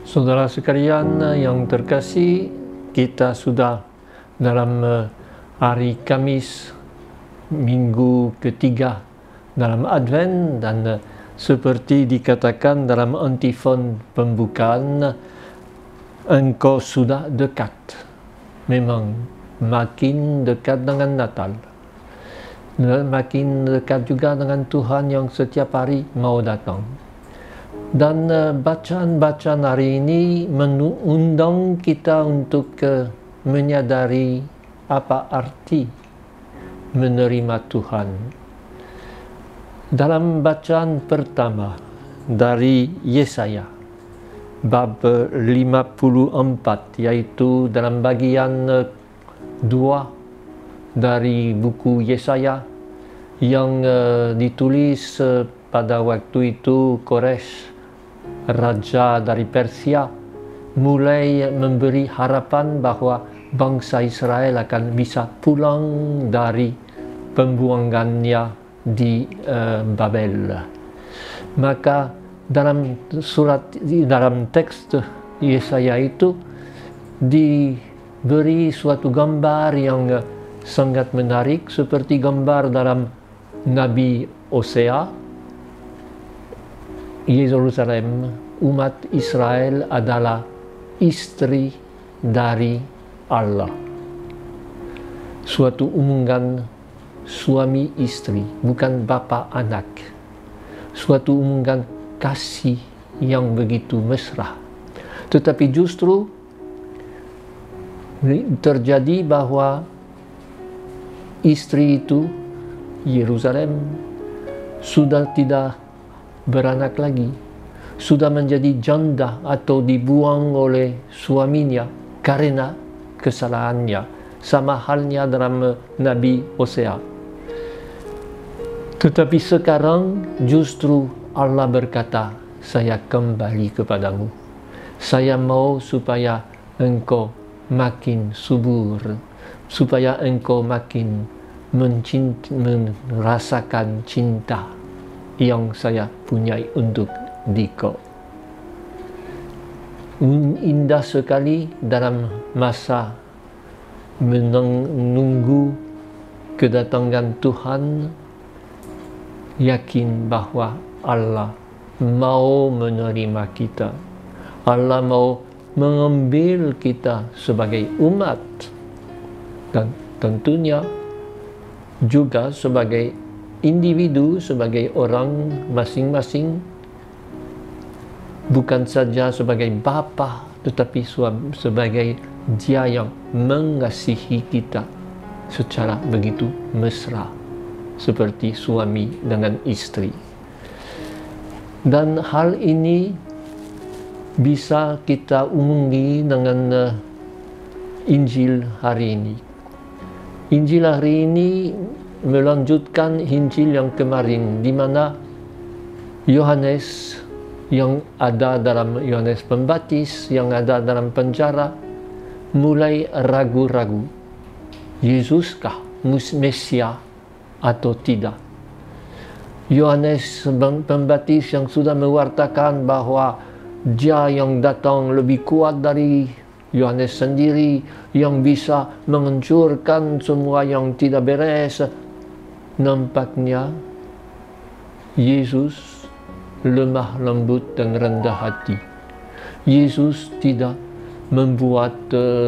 Saudara sekalian yang terkasih, kita sudah dalam hari Kamis minggu ketiga dalam Advent, dan seperti dikatakan dalam antifon pembukaan, engkau sudah dekat. Memang makin dekat dengan Natal, makin dekat juga dengan Tuhan yang setiap hari mau datang. Dan bacaan-bacaan hari ini mengundang kita untuk menyadari apa arti menerima Tuhan. Dalam bacaan pertama dari Yesaya bab 54, yaitu dalam bagian 2 dari buku Yesaya yang ditulis pada waktu itu Koresh, raja dari Persia, mulai memberi harapan bahwa bangsa Israel akan bisa pulang dari pembuangannya di Babel. Maka dalam teks Yesaya itu diberi suatu gambar yang sangat menarik, seperti gambar dalam Nabi Hosea. Yerusalem, umat Israel adalah istri dari Allah. Suatu hubungan suami istri, bukan bapa anak. Suatu hubungan kasih yang begitu mesra. Tetapi justru terjadi bahwa istri itu, Yerusalem, sudah tidak beranak lagi, sudah menjadi janda atau dibuang oleh suaminya karena kesalahannya, sama halnya dalam Nabi Hosea. Tetapi sekarang justru Allah berkata, saya kembali kepadamu, saya mau supaya engkau makin subur, supaya engkau makin merasakan cinta yang saya punyai untuk dikau. Indah sekali dalam masa menunggu kedatangan Tuhan, yakin bahwa Allah mau menerima kita. Allah mau mengambil kita sebagai umat, dan tentunya juga sebagai individu, sebagai orang masing-masing, bukan saja sebagai bapa, tetapi sebagai Dia yang mengasihi kita secara begitu mesra, seperti suami dengan istri. Dan hal ini bisa kita umumi dengan Injil hari ini. Injil hari ini melanjutkan Injil yang kemarin, di mana Yohanes yang ada dalam Yohanes Pembaptis, yang ada dalam penjara, mulai ragu-ragu, Yesuskah Mesia atau tidak. Yohanes Pembaptis yang sudah mewartakan bahwa Dia yang datang lebih kuat dari Yohanes sendiri, yang bisa menghancurkan semua yang tidak beres. Nampaknya Yesus lemah lembut dan rendah hati. Yesus tidak membuat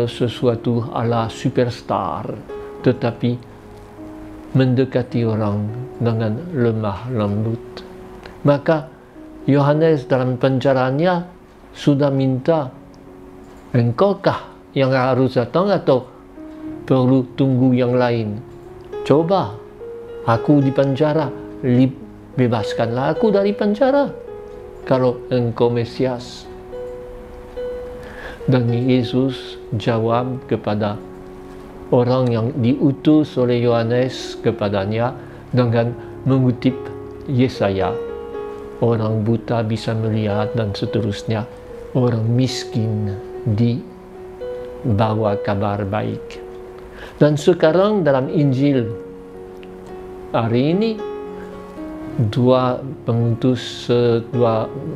sesuatu ala superstar, tetapi mendekati orang dengan lemah lembut. Maka Yohanes dalam penjaranya sudah minta, engkaukah yang harus datang atau perlu tunggu yang lain? Coba, aku di penjara, bebaskanlah aku dari penjara kalau engkau Mesias. Dan Yesus jawab kepada orang yang diutus oleh Yohanes kepadanya dengan mengutip Yesaya, orang buta bisa melihat, dan seterusnya, orang miskin dibawa kabar baik. Dan sekarang dalam Injil hari ini, dua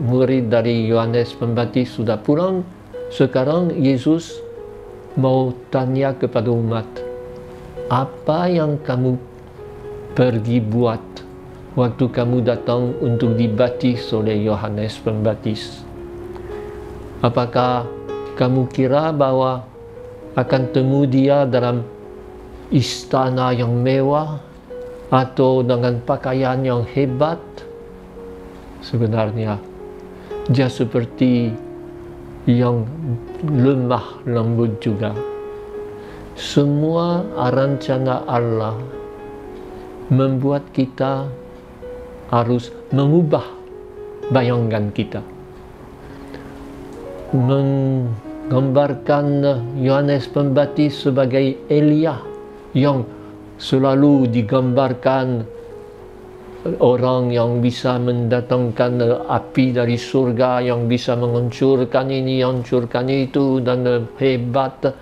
murid dari Yohanes Pembaptis sudah pulang. Sekarang Yesus mau tanya kepada umat, apa yang kamu pergi buat waktu kamu datang untuk dibaptis oleh Yohanes Pembaptis? Apakah kamu kira bahwa akan temu dia dalam istana yang mewah atau dengan pakaian yang hebat? Sebenarnya dia seperti yang lemah lembut juga. Semua rencana Allah membuat kita harus mengubah bayangan kita, menggambarkan Yohanes Pembaptis sebagai Elia yang selalu digambarkan orang yang bisa mendatangkan api dari surga, yang bisa menghancurkan ini, hancurkan itu, dan hebat.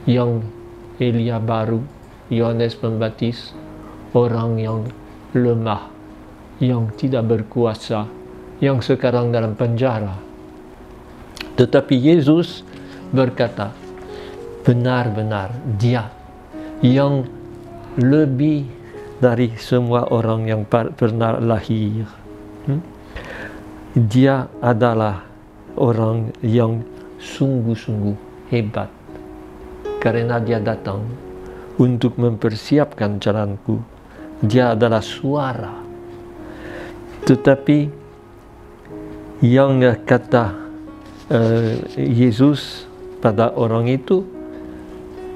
Yang Elia baru, Yohanes Pembaptis, orang yang lemah, yang tidak berkuasa, yang sekarang dalam penjara. Tetapi Yesus berkata, benar-benar dia yang lebih dari semua orang yang pernah lahir. Dia adalah orang yang sungguh-sungguh hebat, karena dia datang untuk mempersiapkan jalanku. Dia adalah suara. Tetapi yang kata Yesus pada orang itu,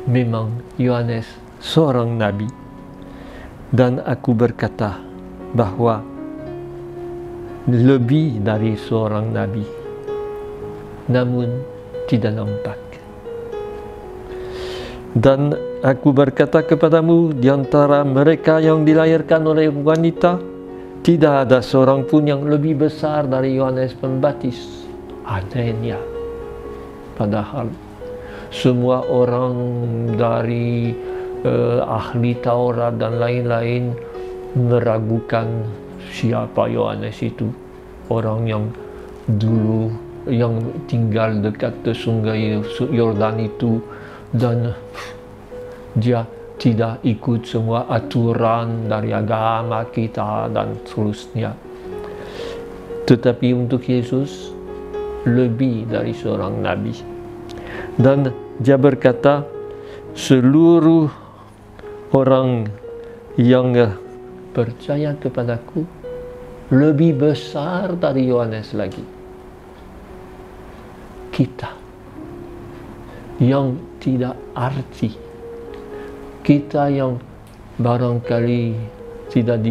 memang Yohanes seorang nabi. Dan aku berkata bahwa lebih dari seorang nabi, namun tidak nampak. Dan aku berkata kepadamu, di antara mereka yang dilahirkan oleh wanita, tidak ada seorang pun yang lebih besar dari Yohanes Pembaptis. Anehnya, padahal semua orang dari ahli Taurat dan lain-lain meragukan siapa Yohanes itu. Orang yang dulu yang tinggal dekat sungai Yordan itu, dan dia tidak ikut semua aturan dari agama kita dan seterusnya. Tetapi untuk Yesus lebih dari seorang nabi. Dan dia berkata, seluruh orang yang percaya kepadaku lebih besar dari Yohanes lagi. Kita yang tidak arti, kita yang barangkali tidak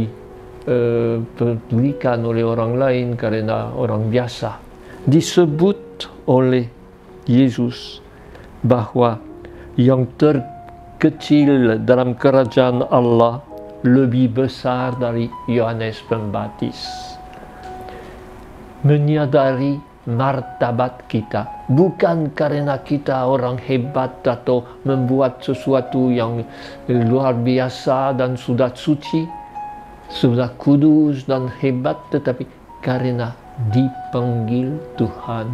dipedulikan oleh orang lain karena orang biasa, disebut oleh Yesus bahwa yang terkecil dalam kerajaan Allah lebih besar dari Yohanes Pembaptis. Menyadari martabat kita, bukan karena kita orang hebat atau membuat sesuatu yang luar biasa dan sudah suci, sudah kudus dan hebat, tetapi karena dipanggil Tuhan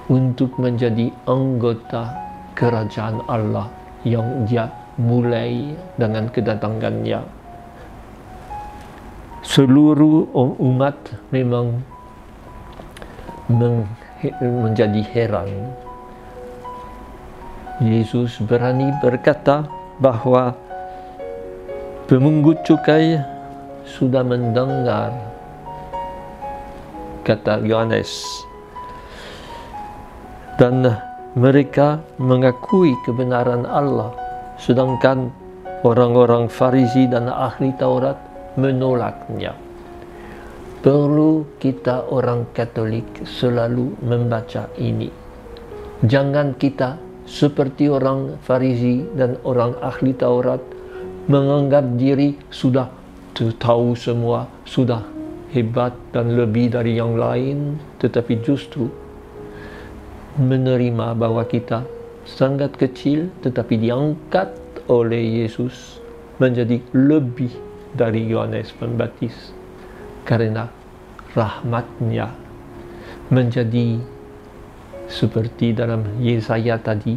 untuk menjadi anggota kerajaan Allah yang dia mulai dengan kedatangannya. Seluruh umat memang menjadi heran. Yesus berani berkata bahwa pemungut cukai sudah mendengar kata Yohanes, dan mereka mengakui kebenaran Allah, sedangkan orang-orang Farisi dan ahli Taurat menolaknya. Perlu kita orang Katolik selalu membaca ini. Jangan kita seperti orang Farisi dan orang ahli Taurat menganggap diri sudah tahu semua, sudah hebat dan lebih dari yang lain, tetapi justru menerima bahwa kita sangat kecil tetapi diangkat oleh Yesus menjadi lebih dari Yohanes Pembaptis, karena rahmatnya menjadi seperti dalam Yesaya tadi,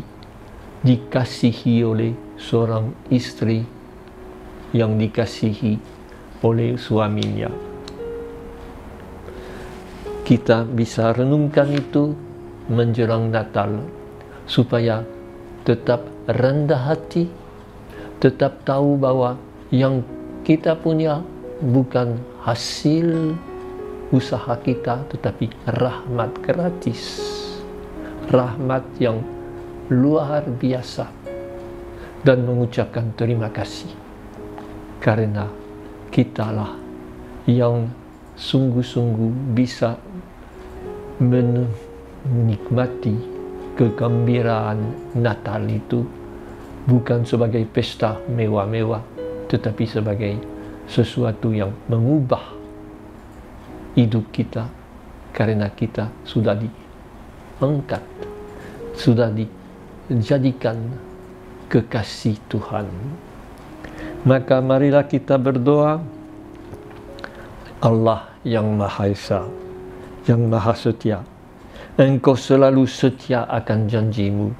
dikasihi oleh seorang istri yang dikasihi oleh suaminya. Kita bisa renungkan itu menjelang Natal, supaya tetap rendah hati, tetap tahu bahwa yang kita punya bukan hasil usaha kita, tetapi rahmat gratis, rahmat yang luar biasa, dan mengucapkan terima kasih karena kitalah yang sungguh-sungguh bisa menikmati kegembiraan Natal itu bukan sebagai pesta mewah-mewah, tetapi sebagai sesuatu yang mengubah hidup kita, karena kita sudah diangkat, sudah dijadikan kekasih Tuhan. Maka marilah kita berdoa, Allah yang Maha Esa, yang Maha Setia, Engkau selalu setia akan janjimu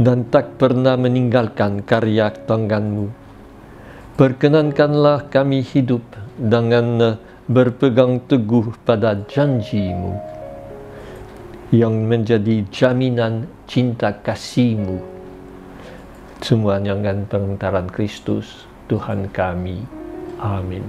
dan tak pernah meninggalkan karya tanganmu. Perkenankanlah kami hidup dengan berpegang teguh pada janjimu yang menjadi jaminan cinta kasihmu. Semuanya dengan pengantaran Kristus Tuhan kami. Amin.